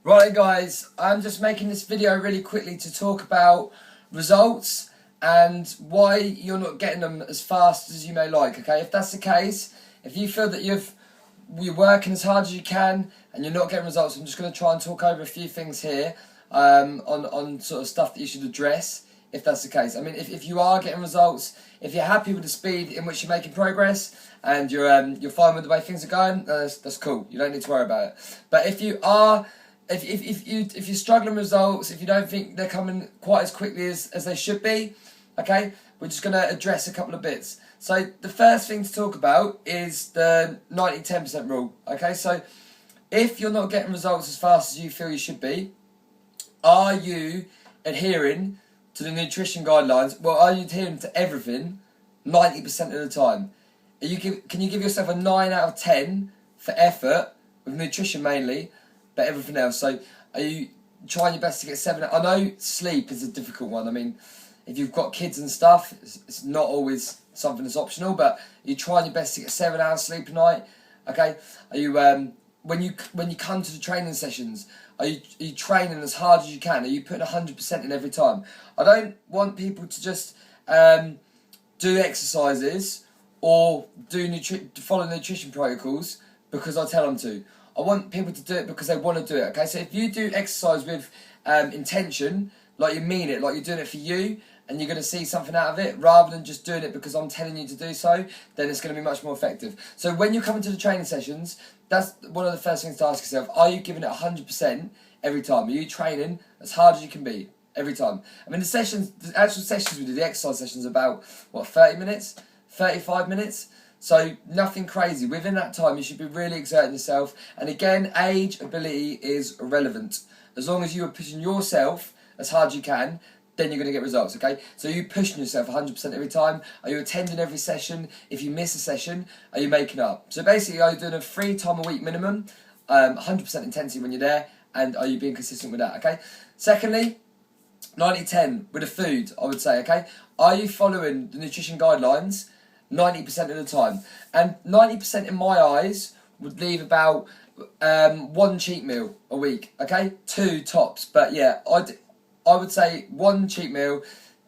Right guys, I'm just making this video really quickly to talk about results and why you're not getting them as fast as you may like, okay? If that's the case, if you feel that you're working as hard as you can and you're not getting results, I'm just going to try and talk over a few things here on sort of stuff that you should address if that's the case. I mean, if you are getting results, if you're happy with the speed in which you're making progress and you're fine with the way things are going, that's cool. You don't need to worry about it. But if you are if you're struggling with results, if you don't think they're coming quite as quickly as they should be, okay, we're just going to address a couple of bits. So the first thing to talk about is the 90-10% rule, okay? So if you're not getting results as fast as you feel you should be, are you adhering to the nutrition guidelines? Well, are you adhering to everything 90% of the time? Can you give yourself a 9 out of 10 for effort, with nutrition mainly, but everything else? So are you trying your best to get 7? I know sleep is a difficult one. I mean, if you've got kids and stuff, it's not always something that's optional, but you're trying your best to get 7 hours sleep a night, okay? Are you when you come to the training sessions, are you training as hard as you can? Are you putting 100% in every time? I don't want people to just do exercises or follow nutrition protocols because I tell them to. I want people to do it because they want to do it, okay? So if you do exercise with intention, like you mean it, like you're doing it for you, and you're going to see something out of it, rather than just doing it because I'm telling you to do so, then it's going to be much more effective. So when you come into the training sessions, that's one of the first things to ask yourself. Are you giving it 100% every time? Are you training as hard as you can be every time? I mean, the actual sessions we do, the exercise sessions, about, 30 minutes? 35 minutes? So nothing crazy. Within that time, you should be really exerting yourself. And again, age, ability is irrelevant. As long as you are pushing yourself as hard as you can, then you're going to get results, okay? So are you pushing yourself 100% every time? Are you attending every session? If you miss a session, are you making up? So basically, are you doing a 3 times a week minimum, 100% intensity when you're there, and are you being consistent with that, okay? Secondly, 90-10 with the food, I would say, okay? Are you following the nutrition guidelines 90% of the time? And 90% in my eyes would leave about 1 cheat meal a week, okay? 2 tops, but yeah, I would say 1 cheat meal,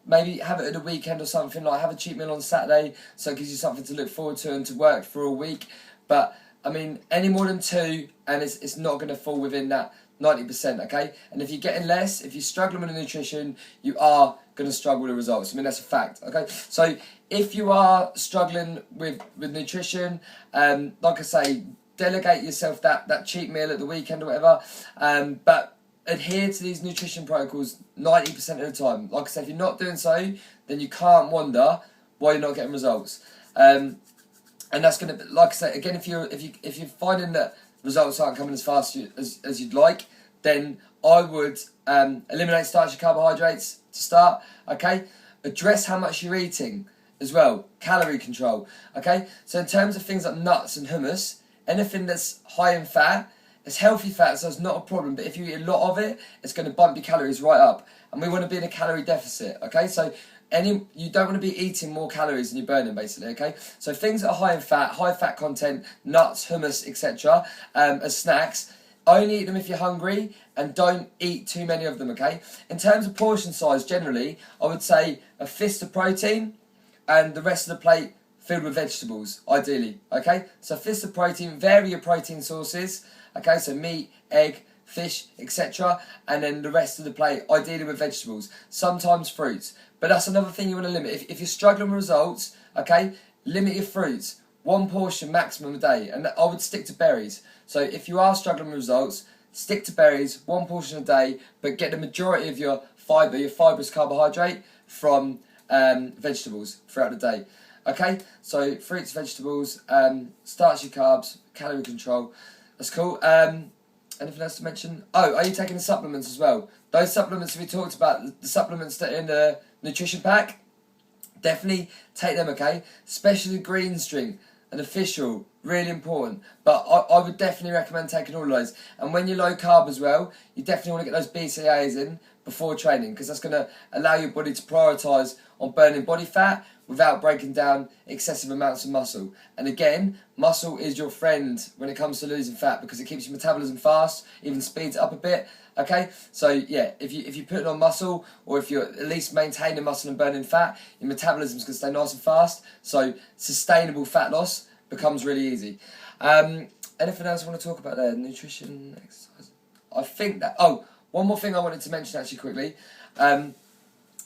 maybe have it at the weekend or something, like have a cheat meal on Saturday, so it gives you something to look forward to and to work for a week. But I mean, any more than 2, and it's not going to fall within that 90%, okay? And if you're getting less, if you're struggling with the nutrition, you are going to struggle with the results. I mean, that's a fact, okay? So if you are struggling with nutrition, like I say, delegate yourself that cheat meal at the weekend or whatever, but adhere to these nutrition protocols 90% of the time. Like I said, if you're not doing so, then you can't wonder why you're not getting results. And that's going to, like I say, again, if you're finding that results aren't coming as fast as you'd like, then I would eliminate starchy carbohydrates to start, okay? Address how much you're eating as well, calorie control, okay? So in terms of things like nuts and hummus, anything that's high in fat, it's healthy fat, so it's not a problem, but if you eat a lot of it, it's going to bump your calories right up, and we want to be in a calorie deficit, okay? So you don't want to be eating more calories than you're burning, basically, okay? So things that are high in fat, high fat content, nuts, hummus, etc., as snacks, only eat them if you're hungry, and don't eat too many of them, okay? In terms of portion size, generally, I would say a fist of protein, and the rest of the plate filled with vegetables, ideally, okay? So a fist of protein, vary your protein sources, okay? So meat, egg, fish, etc., and then the rest of the plate, ideally with vegetables, sometimes fruits. But that's another thing you want to limit. If you're struggling with results, okay, limit your fruits. 1 portion maximum a day, and I would stick to berries. So if you are struggling with results, stick to berries, 1 portion a day, but get the majority of your fibre, your fibrous carbohydrate, from vegetables throughout the day. Okay, so fruits, vegetables, starchy carbs, calorie control. That's cool. Anything else to mention? Oh, are you taking the supplements as well? Those supplements we talked about, the supplements that are in the nutrition pack, definitely take them, okay? Especially the green string, an official really important. But I would definitely recommend taking all of those. And when you're low carb as well, you definitely want to get those BCAAs in before training, because that's going to allow your body to prioritise on burning body fat without breaking down excessive amounts of muscle. And again, muscle is your friend when it comes to losing fat, because it keeps your metabolism fast, even speeds it up a bit. Okay, so yeah, if you put it on muscle, or if you're at least maintaining muscle and burning fat, your metabolism's gonna stay nice and fast. So sustainable fat loss becomes really easy. Anything else I want to talk about there? Nutrition, exercise. I think that. Oh, one more thing I wanted to mention actually quickly.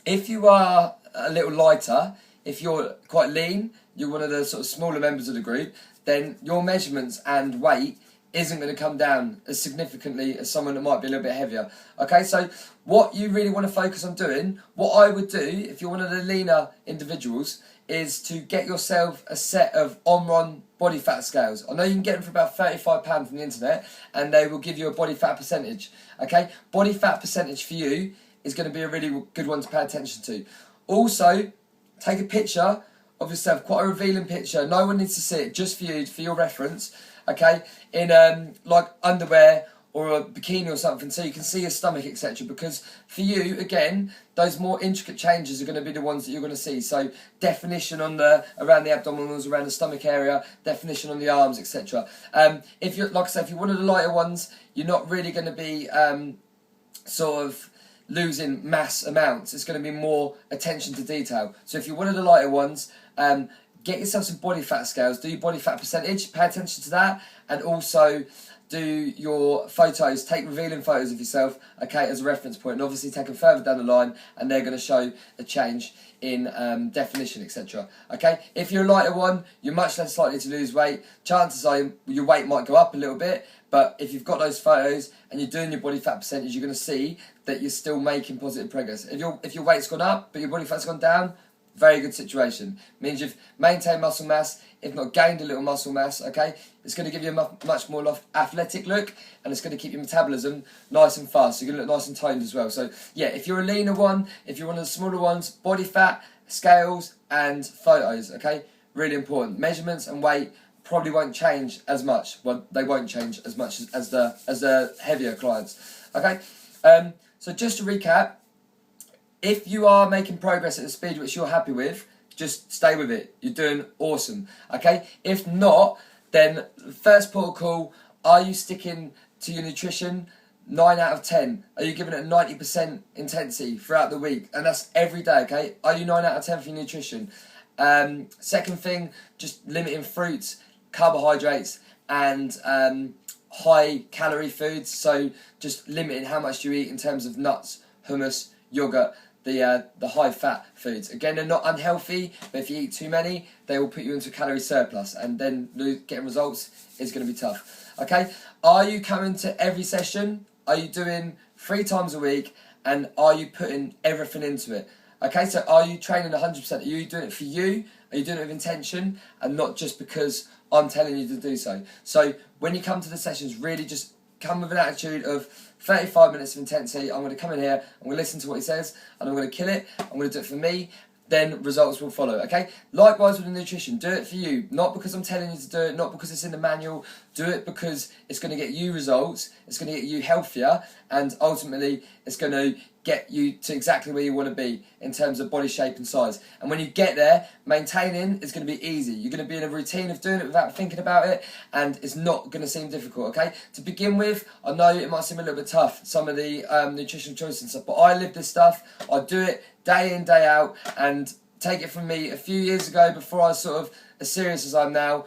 If you are a little lighter, if you're quite lean, you're one of the sort of smaller members of the group, then your measurements and weight isn't going to come down as significantly as someone that might be a little bit heavier. Okay, so what you really want to focus on doing, what I would do if you're one of the leaner individuals, is to get yourself a set of Omron body fat scales. I know you can get them for about £35 from the internet, and they will give you a body fat percentage. Okay, body fat percentage for you is going to be a really good one to pay attention to. Also, take a picture of yourself, quite a revealing picture. No one needs to see it, just for you, for your reference. Okay, in like underwear or a bikini or something, so you can see your stomach, etc. Because for you, again, those more intricate changes are going to be the ones that you're going to see. So definition on around the abdominals, around the stomach area, definition on the arms, etc. If you're, like I said, if you're one of the lighter ones, you're not really going to be sort of losing mass amounts. It's going to be more attention to detail. So if you're one of the lighter ones, get yourself some body fat scales, do your body fat percentage, pay attention to that, and also do your photos, take revealing photos of yourself, okay, as a reference point, and obviously take them further down the line, and they're going to show a change in definition, etc. Okay, if you're a lighter one, you're much less likely to lose weight. Chances are your weight might go up a little bit, but if you've got those photos and you're doing your body fat percentage, you're going to see that you're still making positive progress. If your weight's gone up but your body fat's gone down, very good situation. Means you've maintained muscle mass, if not gained a little muscle mass, okay? It's going to give you a much more athletic look, and it's going to keep your metabolism nice and fast. So you're going to look nice and toned as well. So yeah, if you're a leaner one, if you're one of the smaller ones, body fat, scales, and photos, okay? Really important. Measurements and weight probably won't change as much. Well, they won't change as much as the heavier clients, okay? So just to recap, if you are making progress at the speed which you're happy with, just stay with it. You're doing awesome, okay? If not, then first protocol, are you sticking to your nutrition? 9 out of 10. Are you giving it a 90% intensity throughout the week? And that's every day, okay? Are you 9 out of 10 for your nutrition? Second thing, just limiting fruits, carbohydrates, and high calorie foods. So just limiting how much you eat in terms of nuts, hummus, yogurt, the high fat foods. Again, they're not unhealthy, but if you eat too many, they will put you into a calorie surplus, and then getting results is going to be tough. Okay, are you coming to every session? Are you doing 3 times a week, and are you putting everything into it? Okay, so are you training 100%? Are you doing it for you? Are you doing it with intention, and not just because I'm telling you to do so? So when you come to the sessions, really just come with an attitude of 35 minutes of intensity. I'm going to come in here, I'm going to listen to what he says, and I'm going to kill it. I'm going to do it for me. Then results will follow, okay? Likewise with the nutrition, do it for you. Not because I'm telling you to do it, not because it's in the manual. Do it because it's going to get you results, it's going to get you healthier, and ultimately it's going to get you to exactly where you want to be in terms of body shape and size. And when you get there, maintaining is going to be easy. You're going to be in a routine of doing it without thinking about it, and it's not going to seem difficult, okay? To begin with, I know it might seem a little bit tough, some of the nutritional choices and stuff, but I live this stuff. I do it day in, day out, and take it from me, a few years ago, before I was sort of as serious as I'm now,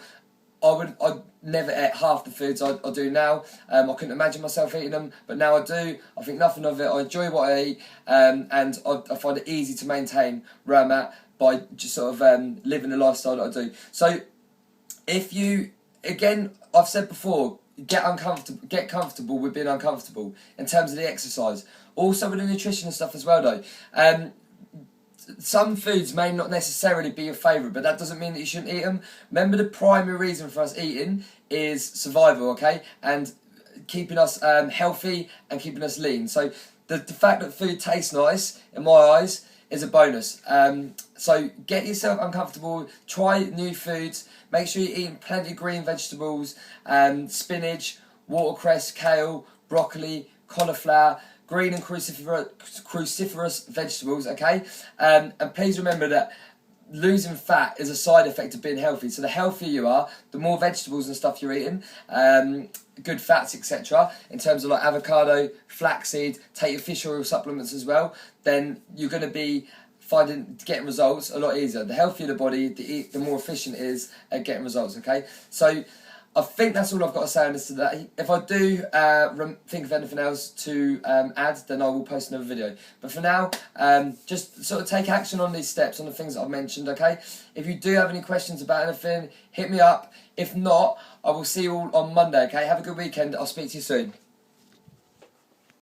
I never ate half the foods I do now. I couldn't imagine myself eating them, but now I do. I think nothing of it. I enjoy what I eat, and I find it easy to maintain where I'm at by just sort of living the lifestyle that I do. So if you, again, I've said before, get comfortable with being uncomfortable in terms of the exercise. Also with the nutrition and stuff as well though. Some foods may not necessarily be your favourite, but that doesn't mean that you shouldn't eat them. Remember, the primary reason for us eating is survival, okay? And keeping us healthy and keeping us lean. So the fact that food tastes nice, in my eyes, is a bonus. So get yourself uncomfortable, try new foods, make sure you're eating plenty of green vegetables, spinach, watercress, kale, broccoli, cauliflower, green and cruciferous vegetables, okay? And please remember that losing fat is a side effect of being healthy. So the healthier you are, the more vegetables and stuff you're eating, good fats, etc. In terms of like avocado, flaxseed, take your fish oil supplements as well, then you're going to be getting results a lot easier. The healthier the body, the more efficient it is at getting results, okay? So I think that's all I've got to say on this today. If I do think of anything else to add, then I will post another video. But for now, just sort of take action on these steps, on the things that I've mentioned, okay? If you do have any questions about anything, hit me up. If not, I will see you all on Monday, okay? Have a good weekend. I'll speak to you soon.